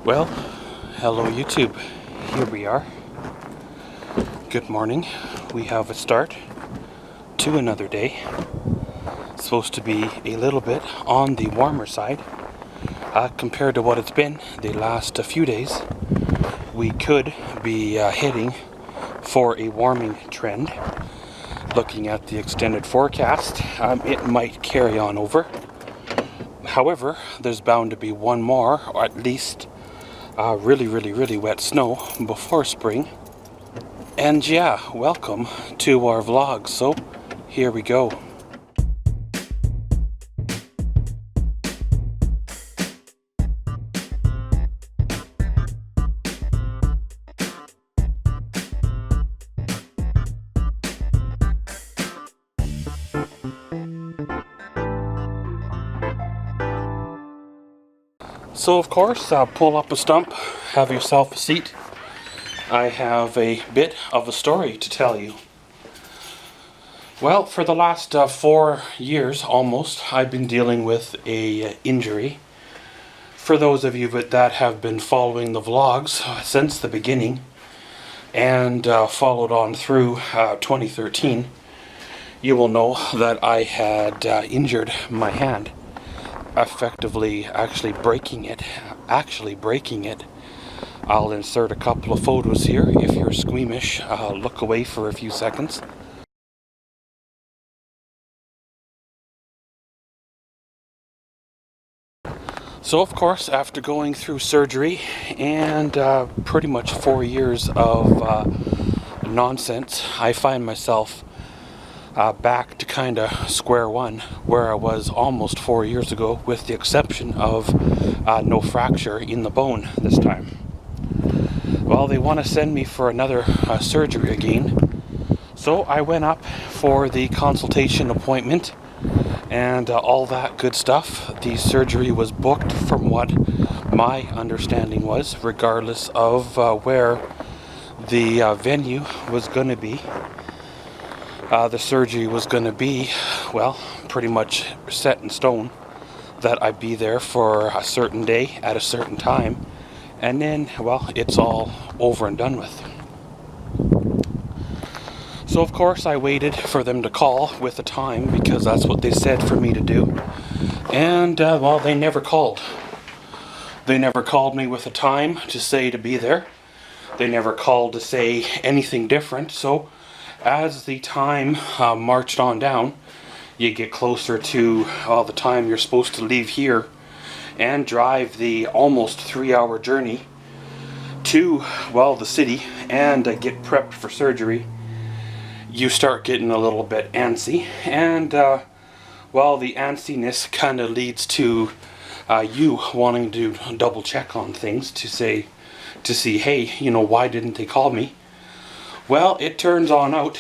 Well, hello YouTube. Here we are. Good morning. We have a start to another day. It's supposed to be a little bit on the warmer side compared to what it's been the last few days. We could be heading for a warming trend. Looking at the extended forecast, it might carry on over. However, there's bound to be one more, or at least really wet snow before spring. And yeah, welcome to our vlog. So here we go. So of course, pull up a stump, have yourself a seat. I have a bit of a story to tell you. Well, for the last 4 years almost, I've been dealing with a injury. For those of you that have been following the vlogs since the beginning and followed on through 2013, you will know that I had injured my hand. Effectively actually breaking it. I'll insert a couple of photos here. If you're squeamish, look away for a few seconds. So of course, after going through surgery and pretty much 4 years of nonsense, I find myself back to kind of square one where I was almost 4 years ago, with the exception of no fracture in the bone this time. Well, they want to send me for another surgery again, so I went up for the consultation appointment and all that good stuff. The surgery was booked from what my understanding was, regardless of where the venue was going to be. The surgery was going to be, well, pretty much set in stone that I'd be there for a certain day at a certain time, and then, well, it's all over and done with. So of course I waited for them to call with a time, because that's what they said for me to do, and well, they never called. They never called me with a time to say to be there. They never called to say anything different. So as the time marched on down, you get closer to the time you're supposed to leave here and drive the almost 3-hour journey to, well, the city and get prepped for surgery. You start getting a little bit antsy, and well, the antsiness kind of leads to you wanting to double check on things to see, hey, you know, why didn't they call me? Well, it turns on out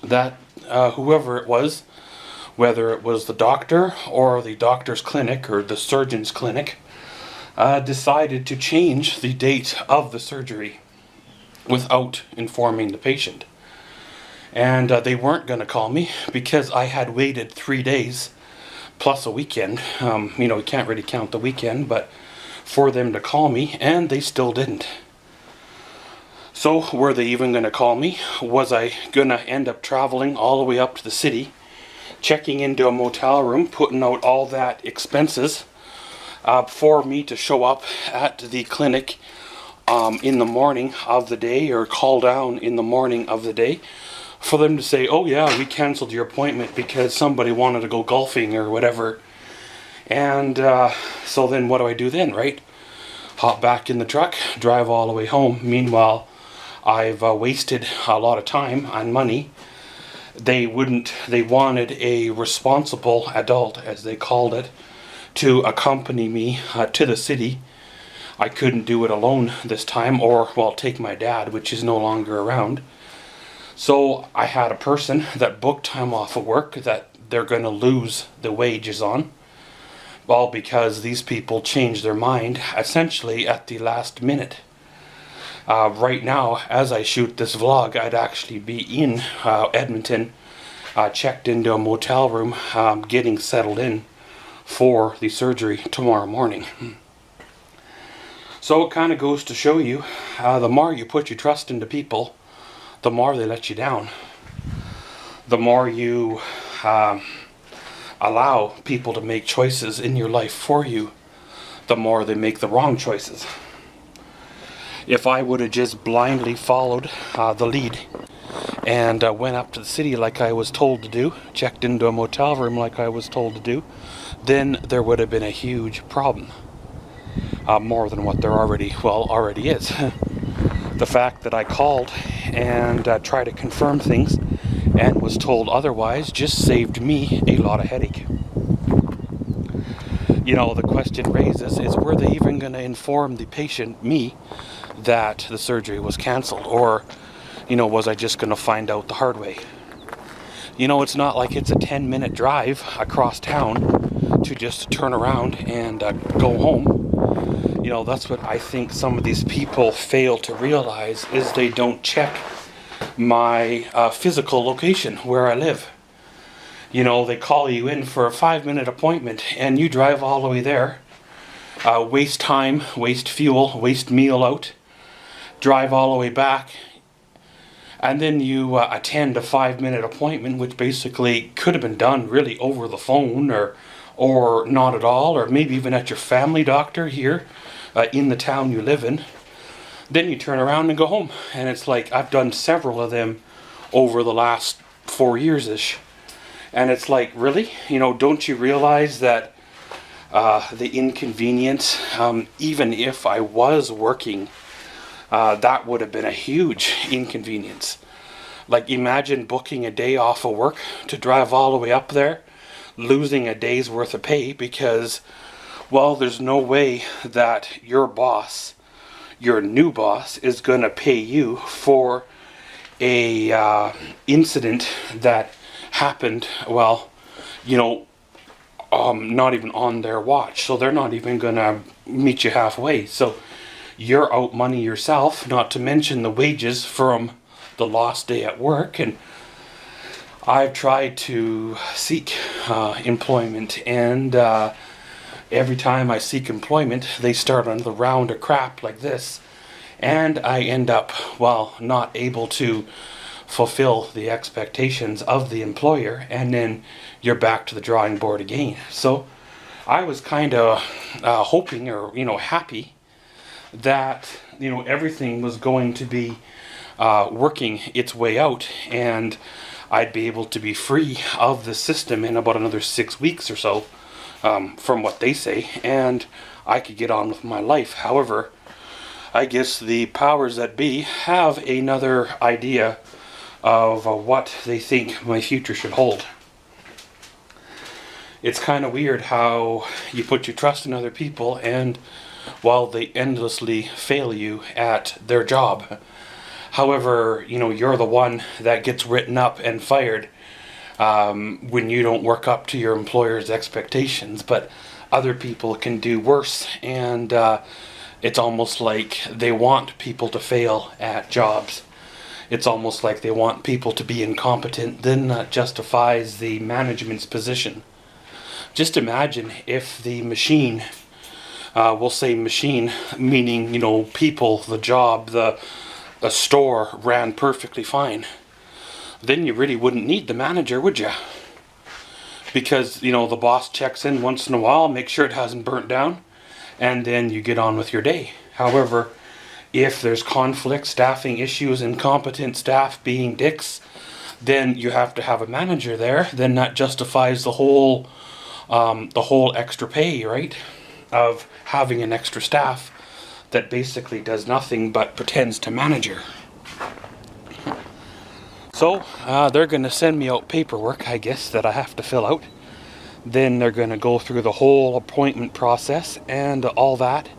that whoever it was, whether it was the doctor or the doctor's clinic or the surgeon's clinic, decided to change the date of the surgery without informing the patient. And they weren't going to call me because I had waited 3 days plus a weekend. You know, we can't really count the weekend, but for them to call me, and they still didn't. So were they even going to call me? Was I going to end up traveling all the way up to the city, checking into a motel room, putting out all that expenses for me to show up at the clinic in the morning of the day, or call down in the morning of the day, for them to say, oh yeah, we canceled your appointment because somebody wanted to go golfing or whatever. And so then what do I do then, right? Hop back in the truck, drive all the way home. Meanwhile, I've wasted a lot of time and money. They wanted a responsible adult, as they called it, to accompany me to the city. I couldn't do it alone this time, or, well, take my dad, which is no longer around. So I had a person that booked time off of work that they're going to lose the wages on. All because these people changed their mind essentially at the last minute. Right now, as I shoot this vlog, I'd actually be in Edmonton, checked into a motel room, getting settled in for the surgery tomorrow morning. So it kind of goes to show you, the more you put your trust into people, the more they let you down. The more you allow people to make choices in your life for you, the more they make the wrong choices. If I would have just blindly followed the lead and went up to the city like I was told to do, checked into a motel room like I was told to do, then there would have been a huge problem. More than what there already is. The fact that I called and tried to confirm things and was told otherwise just saved me a lot of headache. You know, the question raises is, were they even going to inform the patient, me, that the surgery was cancelled? Or, you know, was I just going to find out the hard way? You know, it's not like it's a 10-minute drive across town to just turn around and go home. You know, that's what I think some of these people fail to realize, is they don't check my physical location where I live. You know, they call you in for a 5-minute appointment and you drive all the way there, waste time, waste fuel, waste meal out, drive all the way back, and then you attend a 5-minute appointment, which basically could have been done really over the phone or not at all, or maybe even at your family doctor here in the town you live in. Then you turn around and go home. And it's like, I've done several of them over the last 4 years-ish. And it's like, really? You know, don't you realize that the inconvenience, even if I was working, that would have been a huge inconvenience. Like, imagine booking a day off of work to drive all the way up there, losing a day's worth of pay because, well, there's no way that your boss, your new boss, is going to pay you for a incident that happened, well, you know, not even on their watch. So they're not even going to meet you halfway. So you're out money yourself, not to mention the wages from the lost day at work. And I've tried to seek employment, and every time I seek employment, they start another round of crap like this, and I end up, well, not able to fulfill the expectations of the employer, and then you're back to the drawing board again. So I was kind of hoping, or, you know, happy that, you know, everything was going to be working its way out, and I'd be able to be free of the system in about another 6 weeks or so, from what they say, and I could get on with my life. However, I guess the powers that be have another idea of what they think my future should hold. It's kind of weird how you put your trust in other people, and while they endlessly fail you at their job. However, you know, you're the one that gets written up and fired when you don't work up to your employer's expectations. But other people can do worse, and it's almost like they want people to fail at jobs. It's almost like they want people to be incompetent. Then that justifies the management's position. Just imagine if the machine, we'll say machine, meaning, you know, people, the job, the store ran perfectly fine. Then you really wouldn't need the manager, would you? Because, you know, the boss checks in once in a while, make sure it hasn't burnt down, and then you get on with your day. However, if there's conflict, staffing issues, incompetent staff being dicks, then you have to have a manager there. Then that justifies the whole extra pay, right? Of having an extra staff that basically does nothing but pretends to manage her. So they're going to send me out paperwork, I guess, that I have to fill out. Then they're going to go through the whole appointment process and all that.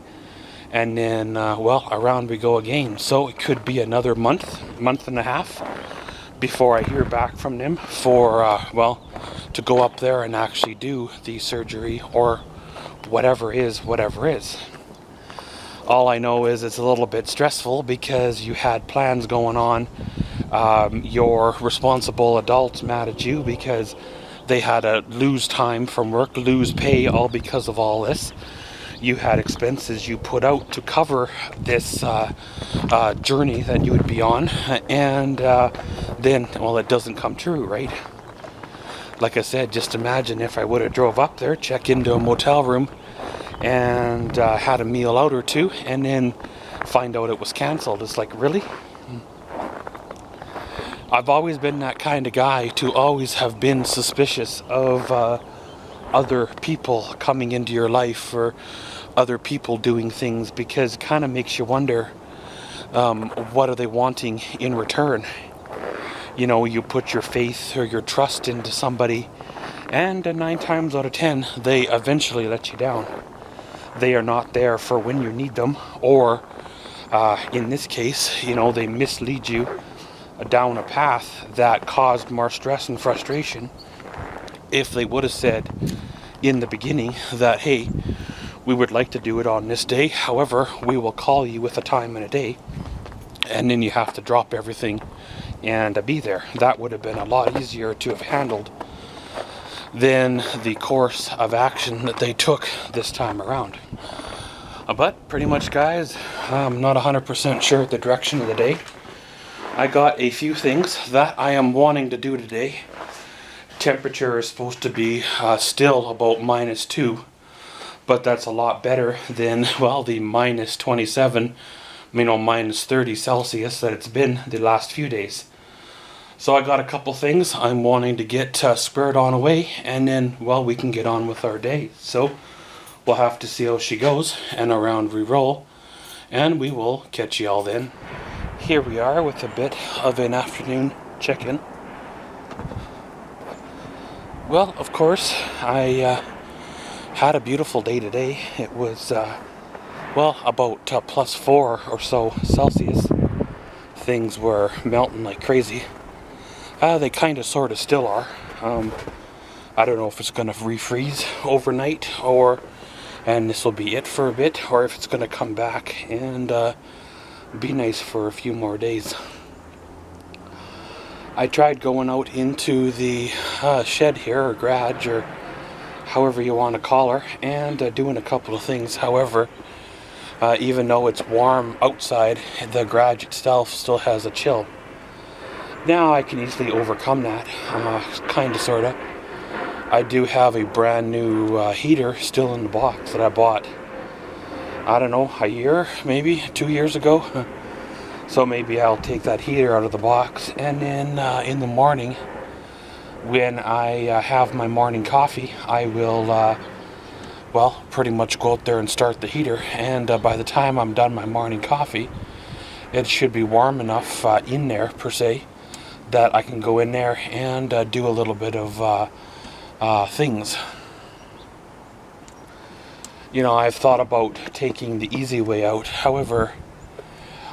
And then, well, around we go again. So it could be another month and a half before I hear back from them for, well, to go up there and actually do the surgery or whatever is. All I know is it's a little bit stressful because you had plans going on. Your responsible adults mad at you because they had to lose time from work, lose pay, all because of all this. you had expenses you put out to cover this journey that you would be on, and then, well, it doesn't come true, right? Like I said, just imagine if I would have drove up there, checked into a motel room, and had a meal out or two, and then find out it was cancelled. It's like, really? I've always been that kind of guy to always have been suspicious of other people coming into your life, or other people doing things, because it kind of makes you wonder, what are they wanting in return? You know, you put your faith or your trust into somebody, and 9 times out of 10, they eventually let you down. They are not there for when you need them, or in this case, you know, they mislead you down a path that caused more stress and frustration. If they would have said in the beginning that, hey, we would like to do it on this day, however, we will call you with a time and a day, and then you have to drop everything and be there. That would have been a lot easier to have handled than the course of action that they took this time around. But pretty much, guys, I'm not 100% sure the direction of the day. I got a few things that I am wanting to do today. Temperature is supposed to be still about -2, but that's a lot better than, well, the -27, -30 Celsius that it's been the last few days. So I got a couple things I'm wanting to get squared on away, and then, well, we can get on with our day. So we'll have to see how she goes, and around we roll, and we will catch you all then. Here we are with a bit of an afternoon check-in. Well, of course, I had a beautiful day today. It was, well, about +4 or so Celsius. Things were melting like crazy. They kind of sort of still are. I don't know if it's going to refreeze overnight, and this will be it for a bit, or if it's going to come back and be nice for a few more days. I tried going out into the shed here, or garage, or however you want to call her, and doing a couple of things. However, even though it's warm outside, the garage itself still has a chill. Now I can easily overcome that, kind of, sort of. I do have a brand new heater still in the box that I bought, I don't know, a year, maybe 2 years ago. So maybe I'll take that heater out of the box, and then in the morning, when I have my morning coffee, I will, well, pretty much go out there and start the heater, and by the time I'm done my morning coffee, it should be warm enough in there, per se, that I can go in there and do a little bit of things. You know, I've thought about taking the easy way out. However,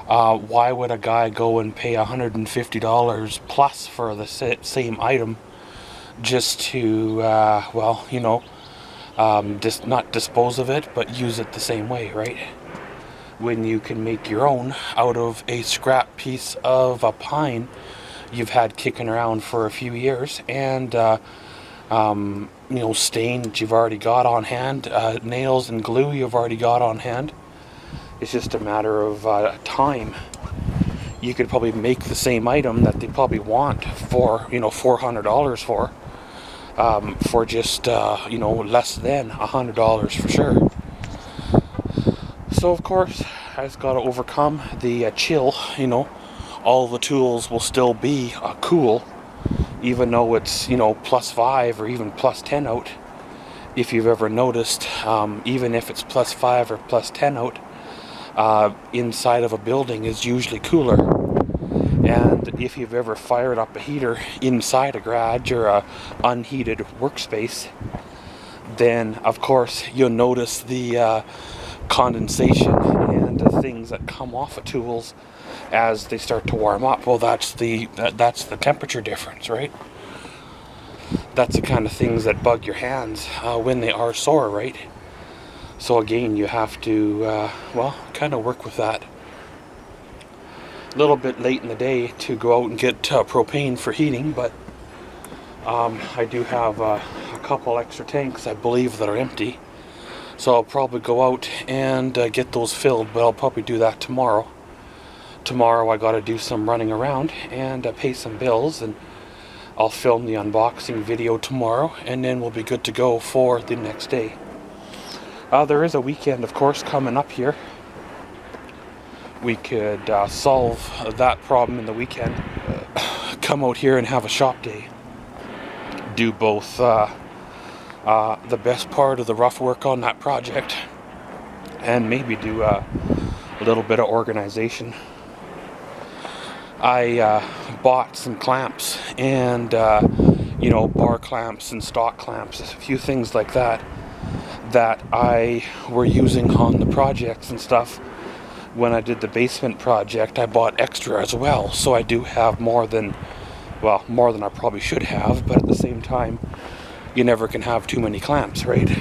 why would a guy go and pay $150 plus for the same item just to, well, you know, just not dispose of it, but use it the same way, right? When you can make your own out of a scrap piece of a pine you've had kicking around for a few years, and you know, stain that you've already got on hand, nails and glue you've already got on hand. It's just a matter of time. You could probably make the same item that they probably want for, you know, $400 for just, you know, less than $100 for sure. So of course, I just got to overcome the chill. You know, all the tools will still be cool, even though it's, you know, +5 or even +10 out. If you've ever noticed, even if it's +5 or +10 out, inside of a building is usually cooler. And if you've ever fired up a heater inside a garage or a unheated workspace, then of course you'll notice the condensation and the things that come off of tools as they start to warm up. Well, that's the temperature difference, right? That's the kind of things that bug your hands when they are sore, right? So again, you have to, well, kind of work with that. A little bit late in the day to go out and get propane for heating, but I do have a couple extra tanks, I believe, that are empty. So I'll probably go out and get those filled, but I'll probably do that tomorrow. Tomorrow I gotta do some running around and pay some bills, and I'll film the unboxing video tomorrow, and then we'll be good to go for the next day. There is a weekend, of course, coming up here. We could solve that problem in the weekend. Come out here and have a shop day. Do both the best part of the rough work on that project, and maybe do a little bit of organization. I bought some clamps and you know, bar clamps and stock clamps, a few things like that I were using on the projects and stuff. When I did the basement project, I bought extra as well, so I do have more than I probably should have, but at the same time, you never can have too many clamps, right?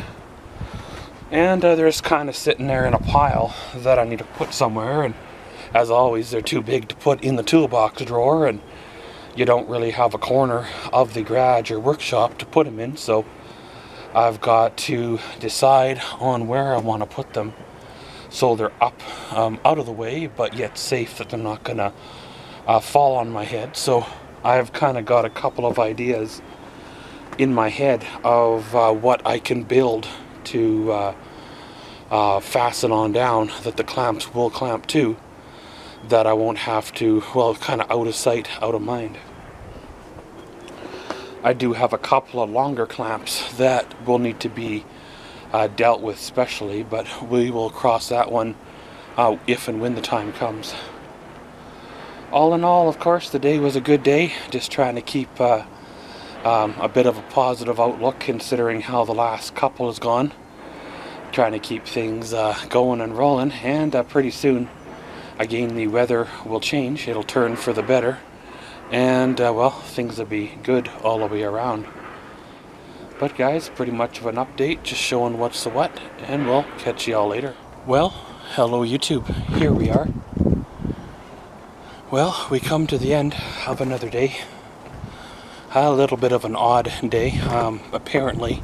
And they're just kind of sitting there in a pile that I need to put somewhere, and as always, they're too big to put in the toolbox drawer, and you don't really have a corner of the garage or workshop to put them in, so I've got to decide on where I want to put them so they're up out of the way, but yet safe, that they're not gonna fall on my head. So I've kind of got a couple of ideas in my head of what I can build to fasten on down, that the clamps will clamp to, that I won't have to, well, kind of out of sight, out of mind. I do have a couple of longer clamps that will need to be dealt with specially, but we will cross that one if and when the time comes. All in all, of course, the day was a good day. Just trying to keep a bit of a positive outlook considering how the last couple has gone. Trying to keep things going and rolling, and pretty soon, again, the weather will change. It'll turn for the better, and well, things will be good all the way around. But guys, pretty much of an update, just showing what's the what, and we'll catch y'all later. Well, hello YouTube, here we are. Well, we come to the end of another day. A little bit of an odd day. Apparently,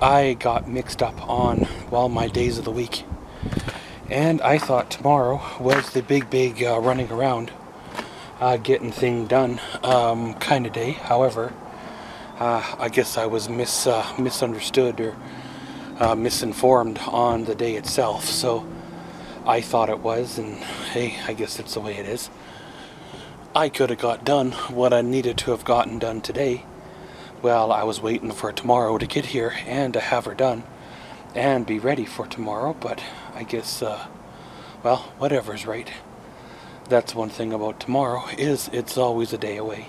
I got mixed up on, well, my days of the week. And I thought tomorrow was the big running around, getting things done kind of day. However, I guess I was misunderstood or misinformed on the day itself. So I thought it was, and hey, I guess it's the way it is. I could have got done what I needed to have gotten done today. Well, I was waiting for tomorrow to get here and to have her done and be ready for tomorrow, but I guess, well, whatever's right. That's one thing about tomorrow, is it's always a day away.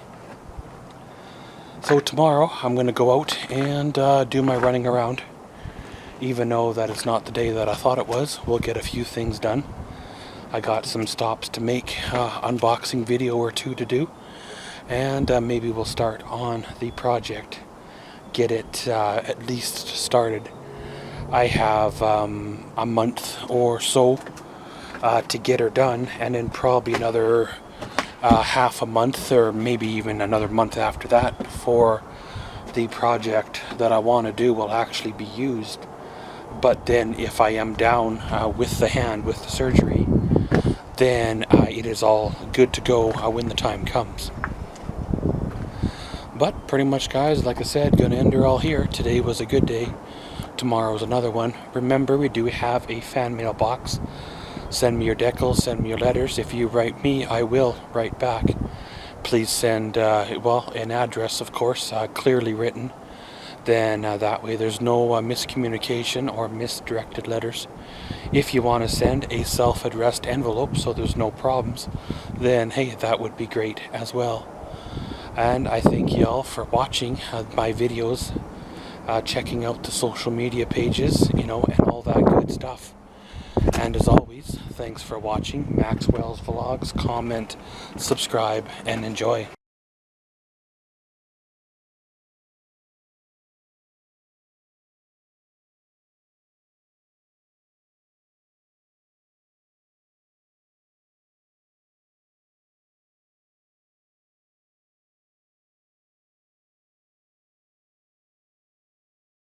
So tomorrow I'm going to go out and do my running around. Even though that it's not the day that I thought it was, we'll get a few things done. I got some stops to make, unboxing video or two to do, and maybe we'll start on the project. Get it at least started. I have a month or so to get her done, and then probably another half a month, or maybe even another month after that, before the project that I want to do will actually be used. But then if I am down with the hand, with the surgery, then it is all good to go when the time comes. But pretty much, guys, like I said, gonna end her all here. Today was a good day. Tomorrow's another one. Remember, we do have a fan mail box. Send me your decals, send me your letters. If you write me, I will write back. Please send, well, an address, of course, clearly written. Then that way there's no miscommunication or misdirected letters. If you want to send a self-addressed envelope so there's no problems, then hey, that would be great as well. And I thank you all for watching my videos, checking out the social media pages, you know, and all that good stuff. And as always, thanks for watching Maxwell's Vlogs. Comment, subscribe, and enjoy.